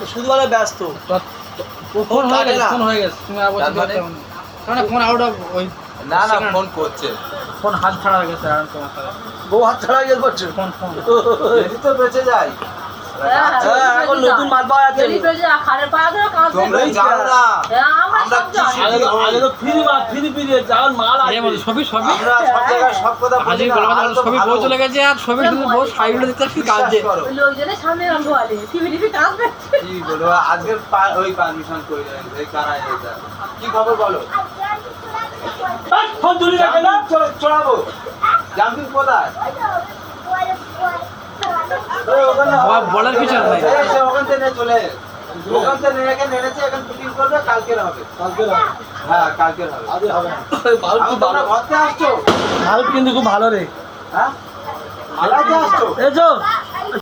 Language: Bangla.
শুধু বলে ব্যস্ত ফোন হয়ে গেছে তুমি ফোন আউট অফ ওই না না ফোন করছে ফোন হাত ছাড়া হয়ে গেছে আর তোমার বউ হাত ছাড়া গেল করছে ফোন যদি তো বেঁচে যায় এখন নতুন মাল পাওয়া যাচ্ছে তোমরা জানো না আমরা কি আগে তো ফ্রি মাল ফ্রি যাওয়ার মাল আছে সবই আমরা সব জায়গায় সব কথা বলি আজকে না, গল্প আরো তো সবই ভালো। বউ চলে গেছে আর সবই শুধু বউ সাইডে দিতে কি কাজ বিশ্বাস যে করো। লোকজনের সামনে রঙ বলে টিভি কাঁদবে কি বলবো আজকে ওই পারমিশন করে এই কারাই এটা কি খবর বলো ফোন তুলি রাখে না চড়াবো জাম্পিং কোথায় ওই ওখানে বলার কিছু নাই এই সে ওখান থেকে চলে ওখান থেকে নেড়েছে এখন বুকিং করবে কালকের হবে হ্যাঁ কালকের হবে আজ হবে না আমি তোমরা ঘরতে আসছো মাল কিন্তু খুব ভালো রে হ্যাঁ মালাতে আসছো এসো